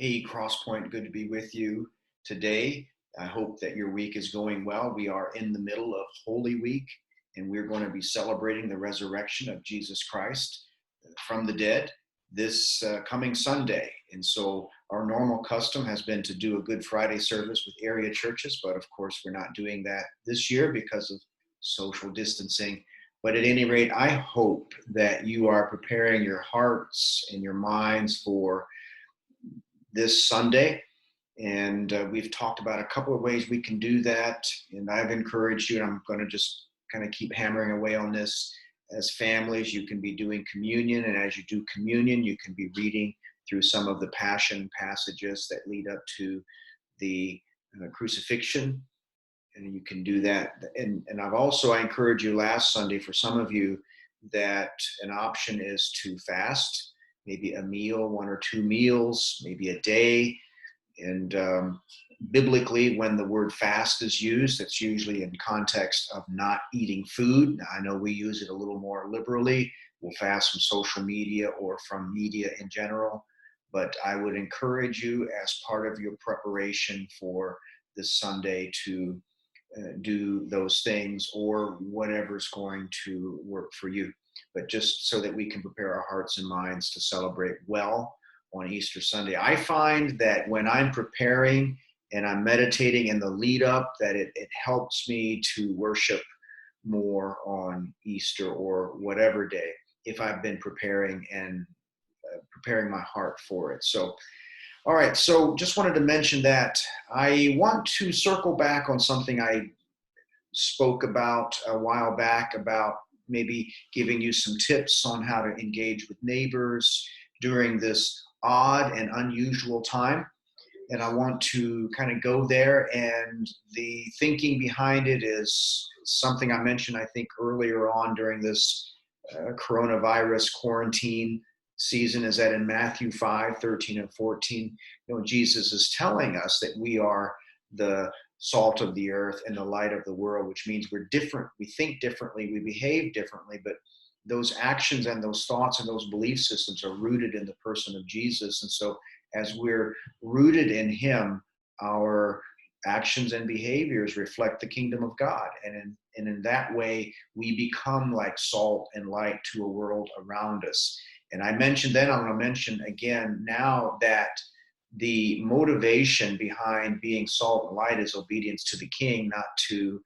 Hey, Crosspoint, good to be with you today. I hope that your week is going well. We are in the middle of Holy Week, and we're going to be celebrating the resurrection of Jesus Christ from the dead this coming Sunday. And so, our normal custom has been to do a Good Friday service with area churches, but of course, we're not doing that this year because of social distancing. But at any rate, I hope that you are preparing your hearts and your minds for this Sunday. And we've talked about a couple of ways we can do that. And I've encouraged you, and I'm going to just kind of keep hammering away on this. As families, you can be doing communion. And as you do communion, you can be reading through some of the passion passages that lead up to the crucifixion. And you can do that. And I encouraged you last Sunday, for some of you, that an option is to fast, maybe a meal, one or two meals, maybe a day. And biblically, when the word fast is used, it's usually in context of not eating food. Now, I know we use it a little more liberally. We'll fast from social media or from media in general. But I would encourage you, as part of your preparation for this Sunday, to do those things or whatever's going to work for you. But just so that we can prepare our hearts and minds to celebrate well on Easter Sunday. I find that when I'm preparing and I'm meditating in the lead up, that it helps me to worship more on Easter or whatever day, if I've been preparing and preparing my heart for it. So, all right, so just wanted to mention that. I want to circle back on something I spoke about a while back, about maybe giving you some tips on how to engage with neighbors during this odd and unusual time. And I want to kind of go there. And the thinking behind it is something I mentioned, I think, earlier on during this coronavirus quarantine season, is that in Matthew 5:13 and 14, Jesus is telling us that we are the salt of the earth and the light of the world, which means we're different. We think differently, we behave differently, but those actions and those thoughts and those belief systems are rooted in the person of Jesus. And so as we're rooted in him, our actions and behaviors reflect the kingdom of God. And in that way, we become like salt and light to a world around us. And I mentioned then, I'm going to mention again now, that the motivation behind being salt and light is obedience to the king, not to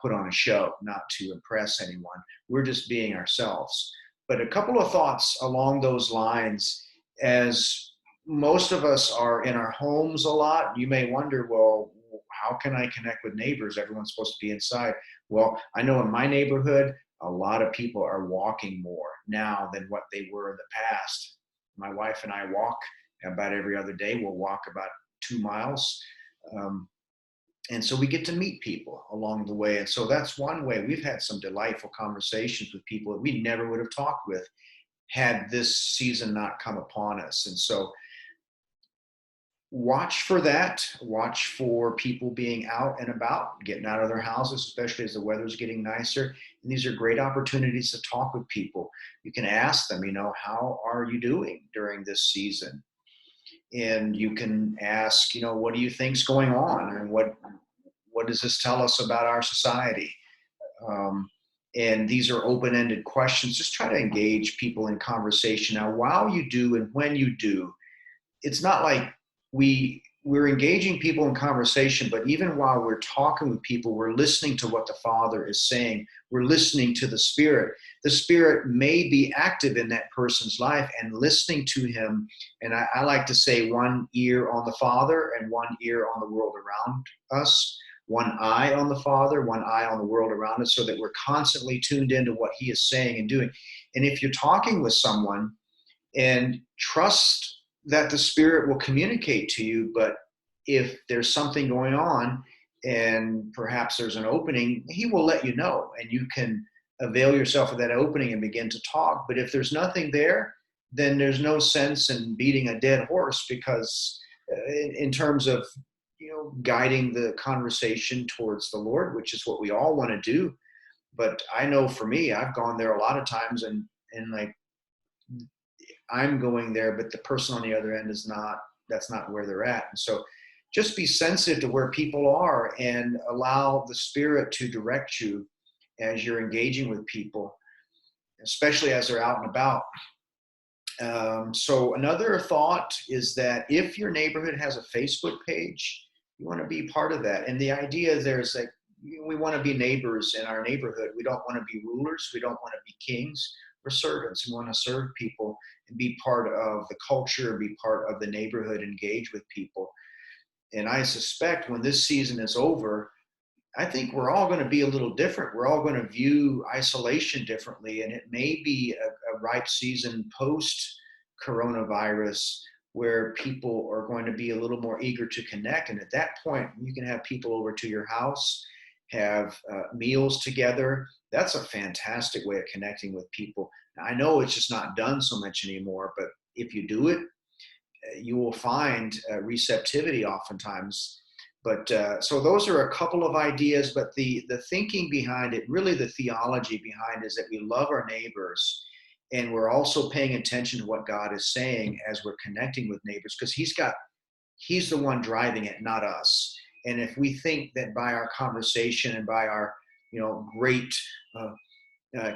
put on a show, not to impress anyone. We're just being ourselves. But a couple of thoughts along those lines. As most of us are in our homes a lot, you may wonder, well, how can I connect with neighbors? Everyone's supposed to be inside. Well, I know in my neighborhood, a lot of people are walking more now than what they were in the past. My wife and I walk about every other day. We'll walk about 2 miles. And so we get to meet people along the way. And so that's one way. We've had some delightful conversations with people that we never would have talked with had this season not come upon us. And so watch for that. Watch for people being out and about, getting out of their houses, especially as the weather's getting nicer. And these are great opportunities to talk with people. You can ask them, how are you doing during this season? And you can ask, what do you think's going on, and what does this tell us about our society? And these are open-ended questions. Just try to engage people in conversation. Now, while you do and when you do, it's not like we're engaging people in conversation, but even while we're talking with people, we're listening to what the Father is saying. We're listening to the Spirit. The Spirit may be active in that person's life, and listening to him. And I like to say, one ear on the Father and one ear on the world around us. One eye on the Father, one eye on the world around us, so that we're constantly tuned into what he is saying and doing. And if you're talking with someone, and trust that the Spirit will communicate to you, but if there's something going on and perhaps there's an opening, he will let you know, and you can avail yourself of that opening and begin to talk. But if there's nothing there, then there's no sense in beating a dead horse, because in terms of guiding the conversation towards the Lord, which is what we all want to do. But I know for me, I've gone there a lot of times, and like, I'm going there, but the person on the other end is not where they're at. And so just be sensitive to where people are and allow the Spirit to direct you as you're engaging with people, especially as they're out and about. So another thought is that if your neighborhood has a Facebook page, you want to be part of that. And the idea there is that we want to be neighbors in our neighborhood. We don't want to be rulers. We don't want to be kings. We're servants. We want to serve people and be part of the culture, be part of the neighborhood, engage with people. And I suspect when this season is over, I think we're all going to be a little different. We're all going to view isolation differently. And it may be a ripe season post coronavirus where people are going to be a little more eager to connect. And at that point, you can have people over to your house, have meals together. That's a fantastic way of connecting with people. Now, I know it's just not done so much anymore, but if you do it, you will find receptivity oftentimes. But so those are a couple of ideas, but the thinking behind it, really the theology behind it, is that we love our neighbors, and we're also paying attention to what God is saying as we're connecting with neighbors, because he's the one driving it, not us. And if we think that by our conversation and by our great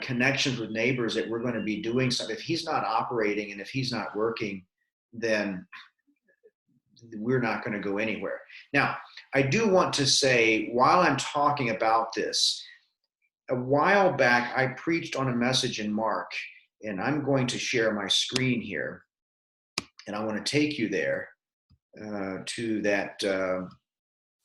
connections with neighbors that we're going to be doing something, if he's not operating and if he's not working, then we're not going to go anywhere. Now, I do want to say, while I'm talking about this, a while back I preached on a message in Mark, and I'm going to share my screen here, and I want to take you there to that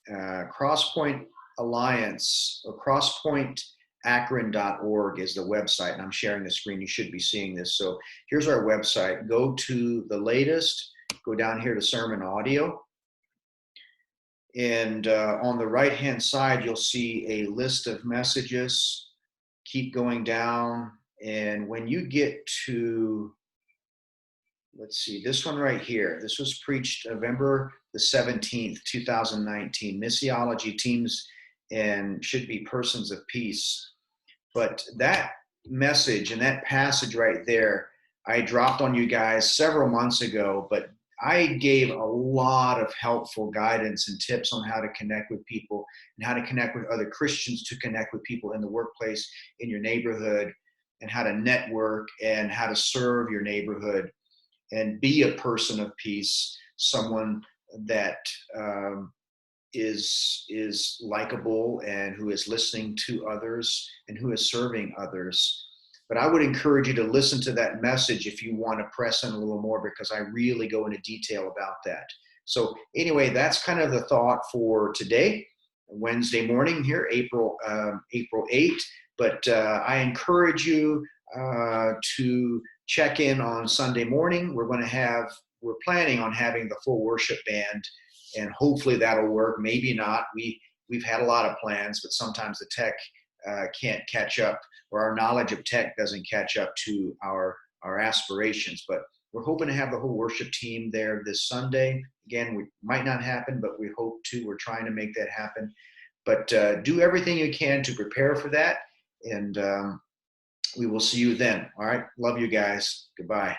Crosspoint Alliance, or crosspointakron.org is the website, and I'm sharing the screen. You should be seeing this. So here's our website. Go to the latest, go down here to sermon audio, and on the right hand side you'll see a list of messages. Keep going down, and when you get to, let's see, this one right here, this was preached November the 17th, 2019, Missiology Teams and Should Be Persons of Peace. But that message and that passage right there, I dropped on you guys several months ago, but I gave a lot of helpful guidance and tips on how to connect with people and how to connect with other Christians, to connect with people in the workplace, in your neighborhood, and how to network and how to serve your neighborhood and be a person of peace, someone that is likable and who is listening to others and who is serving others. But I would encourage you to listen to that message if you want to press in a little more, because I really go into detail about that. So anyway, that's kind of the thought for today, Wednesday morning here, April 8th. But I encourage you to check in on Sunday morning. We're planning on having the full worship band, and hopefully that'll work. Maybe not. We've had a lot of plans, but sometimes the tech can't catch up, or our knowledge of tech doesn't catch up to our aspirations. But we're hoping to have the whole worship team there this Sunday. Again, we might not happen, but we hope to. We're trying to make that happen. But do everything you can to prepare for that, and we will see you then. All right. Love you guys. Goodbye.